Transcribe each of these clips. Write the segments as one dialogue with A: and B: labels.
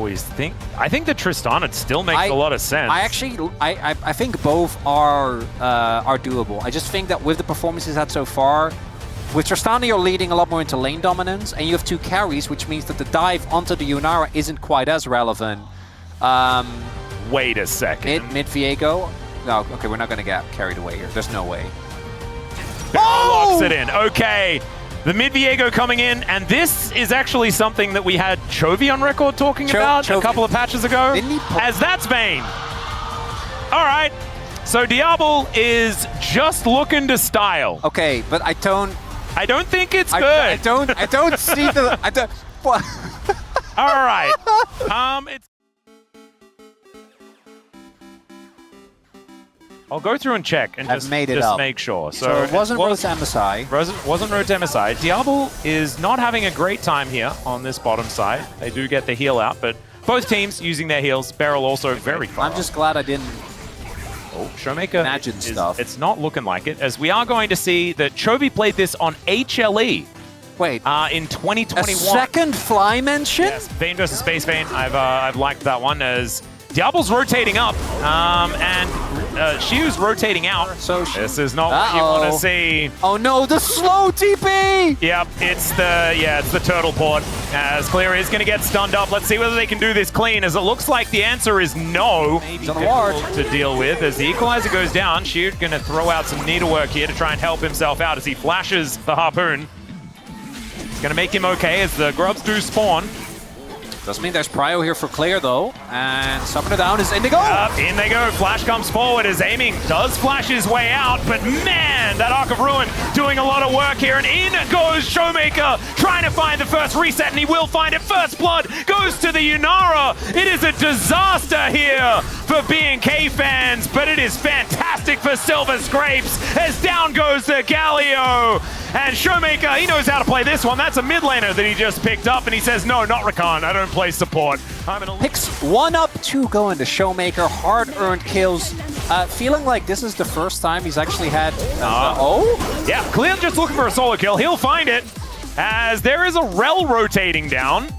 A: always think. I think the Tristana still makes a lot of sense.
B: I think both are doable. I just think that with the performances had so far, with Tristana you're leading a lot more into lane dominance, and you have 2 carries, which means that the dive onto the Yunara isn't quite as relevant.
A: Wait a second.
B: Mid Viego. No, okay, we're not gonna get carried away here. There's no way.
A: Locks it in. Okay. The mid Viego coming in, and this is actually something that we had Chovy on record talking about a couple of patches ago, as that's Bane. All right, so Diablo is just looking to style.
B: Okay, but I don't
A: think it's good.
B: I don't see the.
A: All right. I'll go through and check and just make sure.
B: So it wasn't Road to MSI.
A: Wasn't Road to MSI. Diablo is not having a great time here on this bottom side. They do get the heal out, but both teams using their heals. Beryl also very far.
B: I'm just glad I didn't
A: Showmaker
B: imagine stuff.
A: It's not looking like it, as we are going to see that Chovy played this on HLE.
B: Wait.
A: In 2021.
B: A second fly mention?
A: Yes, Vayne versus Space Vayne. I've liked that one, as Diablo's rotating up, and Xiu's rotating out. So this is not what you want to see.
B: Oh no, the slow TP!
A: Yep, it's the turtle port, as Clear is going to get stunned up. Let's see whether they can do this clean, as it looks like the answer is no. Maybe difficult to deal with, as the equalizer goes down. Xiu going to throw out some needlework here to try and help himself out as he flashes the harpoon. It's going to make him okay, as the grubs do spawn.
B: Doesn't mean there's prio here for Clear, though. And Summoner down is Indigo.
A: In they go. Flash comes forward as aiming does flash his way out. But man, that Arc of Ruin doing a lot of work here. And in goes Showmaker, trying to find the first reset, and he will find it. First blood goes to the Yunara. It is a disaster here for B&K fans, but it is fantastic for Silver Scrapes, as down goes the Galio. And Showmaker, he knows how to play this one. That's a mid laner that he just picked up, and he says, no, not Rakan. I don't play support.
B: Picks 1 up, 2 going to Showmaker. Hard-earned kills. Feeling like this is the first time he's actually had...
A: Yeah, Clear just looking for a solo kill. He'll find it, as there is a Rel rotating down.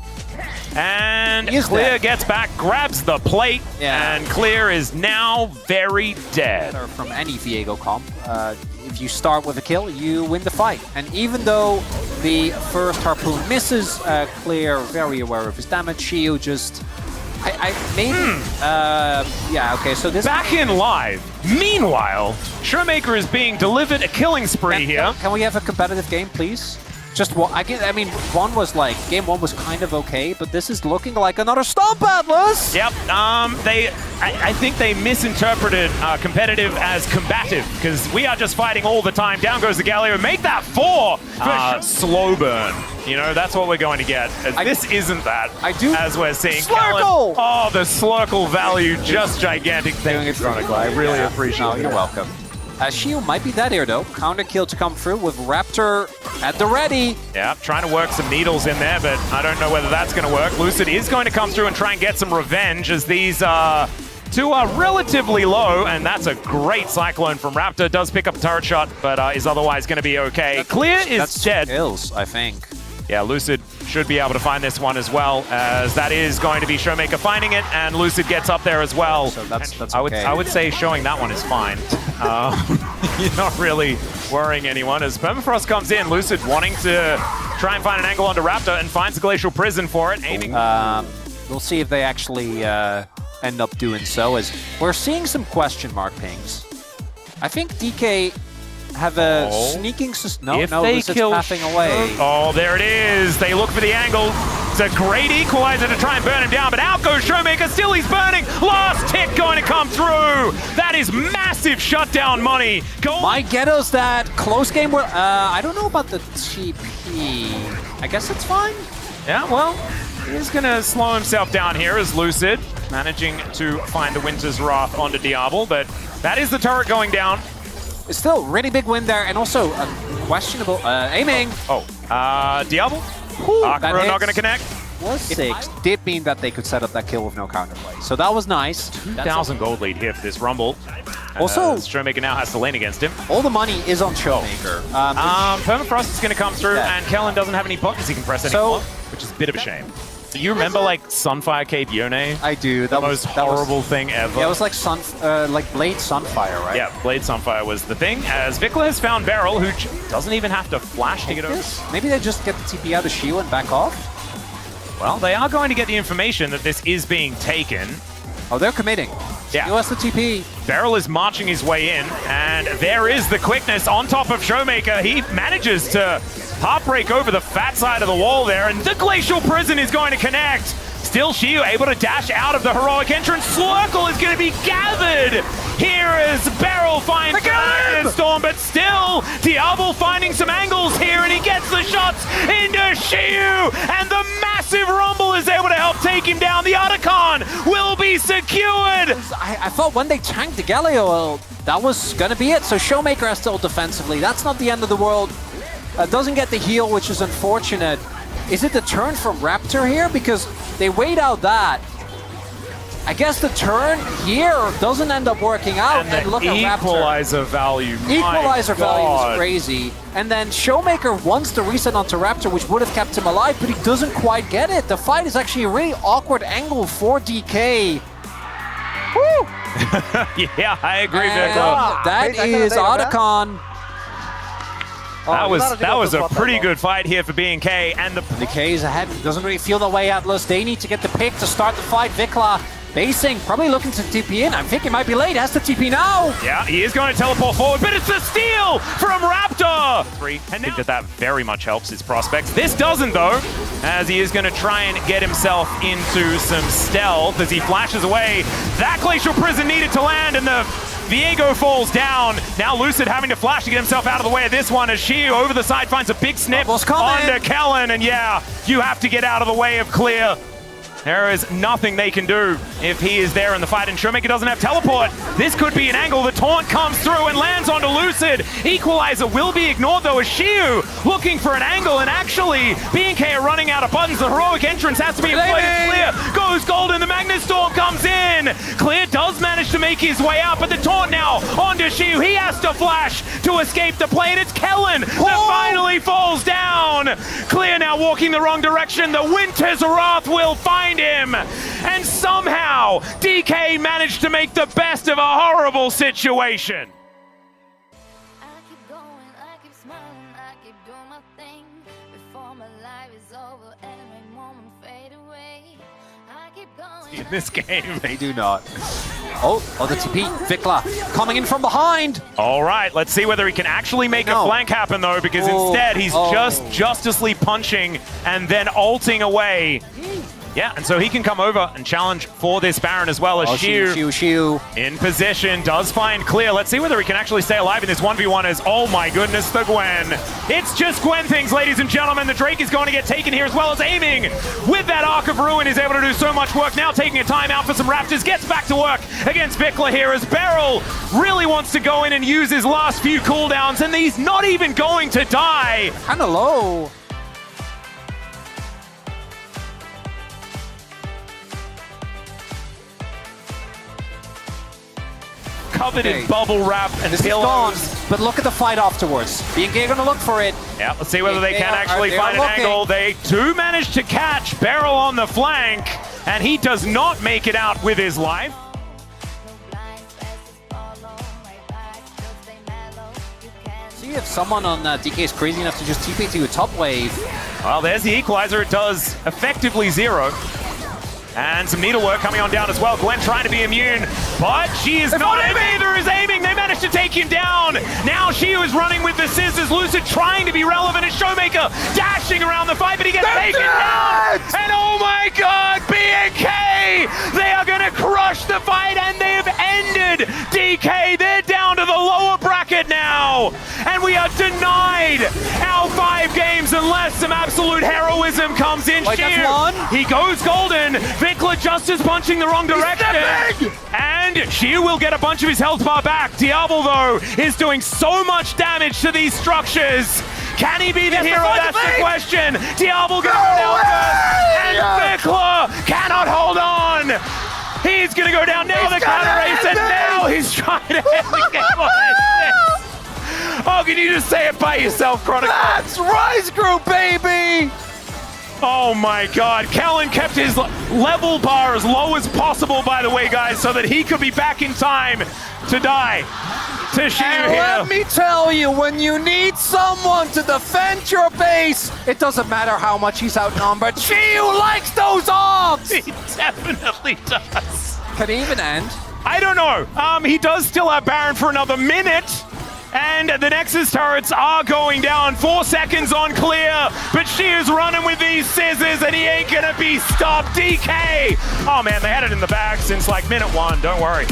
A: And Clear gets back, grabs the plate, and Clear is now very dead.
B: From any Viego comp, if you start with a kill, you win the fight. And even though the first harpoon misses, Clear very aware of his damage. Xiu just... okay, so this...
A: Back in live. Meanwhile, Showmaker is being delivered a killing spree here.
B: Can we have a competitive game, please? Just one. I mean, game one was kind of okay, but this is looking like another Stomp Atlas.
A: Yep. I think they misinterpreted competitive as combative, because we are just fighting all the time. Down goes the Galio. Make that 4 for slow burn. You know, that's what we're going to get. This isn't that. As we're seeing.
B: Slurkle!
A: Oh, the Slurkle value, just gigantic. Thank you, Chronicle. I really appreciate it.
B: You're welcome. Xiu might be that here, though. Counter kill to come through with Raptor at the ready.
A: Yeah, trying to work some needles in there, but I don't know whether that's going to work. Lucid is going to come through and try and get some revenge, as these two are relatively low, and that's a great Cyclone from Raptor. Does pick up a turret shot, but is otherwise going to be okay. Clear is dead.
B: Kills, I think.
A: Yeah, Lucid should be able to find this one as well, as that is going to be Showmaker finding it, and Lucid gets up there as well.
B: So that's
A: okay. I would say showing that one is fine. You're not really worrying anyone, as Permafrost comes in. Lucid wanting to try and find an angle onto Raptor, and finds the Glacial Prison for it, aiming.
B: We'll see if they actually end up doing so, as we're seeing some question mark pings. I think DK have a sneaking... Lucid's pathing away.
A: Oh, there it is. They look for the angle. It's a great equalizer to try and burn him down, but out goes Showmaker. Still he's burning. Last tick going to come through. That is massive shutdown money.
B: My ghetto's that close game where... I don't know about the TP. I guess it's fine.
A: Yeah, well, he's going to slow himself down here as Lucid managing to find the Winter's Wrath onto Diablo, but that is the turret going down.
B: It's still really big win there, and also questionable aiming.
A: Diablo? Arc not going to connect.
B: Was 6. Did mean that they could set up that kill with no counterplay. So that was nice.
A: 2,000 gold lead here for this Rumble.
B: Also,
A: Showmaker now has to lane against him.
B: All the money is on Showmaker.
A: Permafrost is going to come through, and Kellen doesn't have any buttons he can press anymore, which is a bit of a shame. You remember like Sunfire Cape Yone?
B: I do.
A: The most horrible thing ever.
B: Yeah, it was like Blade Sunfire, right?
A: Yeah, Blade Sunfire was the thing. As Vikla has found Beryl, who doesn't even have to flash to get over.
B: Maybe they just get the TP out of Shiu and back off?
A: Well, they are going to get the information that this is being taken.
B: Oh, they're committing.
A: Yeah.
B: Shiu has the TP.
A: Beryl is marching his way in, and there is the quickness on top of Showmaker. He manages to heartbreak over the fat side of the wall there, and the Glacial Prison is going to connect. Still Shiu able to dash out of the heroic entrance. Slurkle is going to be gathered here as Beryl finds the Storm, but still Diablo finding some angles here, and he gets the shots into Shiu, and the massive Rumble is able to help take him down. The Otacon will be secured.
B: I thought when they tanked the Galio, that was going to be it. So Showmaker has still defensively. That's not the end of the world. Doesn't get the heal, which is unfortunate. Is it the turn from Raptor here? Because they wait out that. I guess the turn here doesn't end up working out.
A: And
B: look at Raptor.
A: Equalizer value.
B: Equalizer value is crazy. And then Showmaker wants to reset onto Raptor, which would have kept him alive, but he doesn't quite get it. The fight is actually a really awkward angle for DK. Woo!
A: Yeah, I agree, Vikla.
B: That is Otacon.
A: That was a pretty good fight here for B&K, and the
B: DK is ahead. Doesn't really feel the way, Atlas. They need to get the pick to start the fight. Vikla basing, probably looking to TP in. I think he might be late. Has to TP now.
A: Yeah, he is going to teleport forward, but it's the steal from Raptor. I think that very much helps his prospects. This doesn't, though, as he is going to try and get himself into some stealth as he flashes away. That Glacial Prison needed to land, and the Viego falls down. Now Lucid having to flash to get himself out of the way of this one as Shiu over the side finds a big snip onto Kellen. And yeah, you have to get out of the way of Clear. There is nothing they can do if he is there in the fight, and Showmaker doesn't have teleport. This could be an angle. The taunt comes through and lands onto Lucid. Equalizer will be ignored, though, as Shiu looking for an angle, and actually, B&K are running out of buttons. The heroic entrance has to be employed. Clear goes golden. The Magnet Storm comes in. Clear does manage to make his way out, but the taunt now onto Shiu. He has to flash to escape the play, and it's Kellen that finally falls down. Clear now walking the wrong direction. The Winter's Wrath will find him, and somehow DK managed to make the best of a horrible situation.
C: I keep going, I keep smiling, I keep doing my thing before my life is over and my moment fade away. I keep going.
A: In this game,
B: they do not. Oh, the TP. Vikla coming in from behind.
A: All right, let's see whether he can actually make a flank happen, though, because instead he's just Justice League punching and then ulting away. Yeah, and so he can come over and challenge for this Baron as well as
B: Shiu
A: in position, does find Clear. Let's see whether he can actually stay alive in this 1v1 as, oh my goodness, the Gwen. It's just Gwen things, ladies and gentlemen. The Drake is going to get taken here as well as aiming with that Arc of Ruin. Is able to do so much work. Now taking a timeout for some Raptors, gets back to work against Vikla here as Beryl really wants to go in and use his last few cooldowns, and he's not even going to die.
B: Kinda low.
A: Covered in bubble wrap and
B: this
A: pillows.
B: Is gone, but look at the fight afterwards. B&K are going to look for it.
A: Yeah, let's see whether they can actually find an angle. They do manage to catch Beryl on the flank, and he does not make it out with his life.
B: See if someone on DK is crazy enough to just TP to a top wave.
A: Well, there's the equalizer. It does effectively 0. And some needlework coming on down as well. Gwen trying to be immune, but she is not. Neither is aiming. They managed to take him down. Now Shiu is running with the scissors. Lucid trying to be relevant as Showmaker dashing around the fight, but he gets taken down. And oh my God, B&K! They are going to crush the fight, and they've ended DK. They're down to the lower bracket now, and we are denied our 5 games unless some absolute heroism comes in. Shiu, he goes golden. Vikla just is punching the wrong direction. And Shiu will get a bunch of his health bar back. Diablo, though, is doing so much damage to these structures. Can he be the hero? That's the question. Diablo goes down first, and Vikla cannot hold on. He's going to go down now, the counter race, and now he's trying to end the game like this. Oh, can you just say it by yourself, Chronicle?
B: That's Rise Group, baby!
A: Oh my god. Kellen kept his level bar as low as possible, by the way, guys, so that he could be back in time to die. To Shiyu
B: And
A: here.
B: let me tell you, when you need someone to defend your base, it doesn't matter how much he's outnumbered. Shiyu likes those odds!
A: He definitely does.
B: Can he even end?
A: I don't know. He does still have Baron for another minute. And the Nexus turrets are going down. 4 seconds on clear. But Shiyu's running with these scissors and he ain't gonna be stopped. DK! Oh man, they had it in the bag since like minute 1. Don't worry.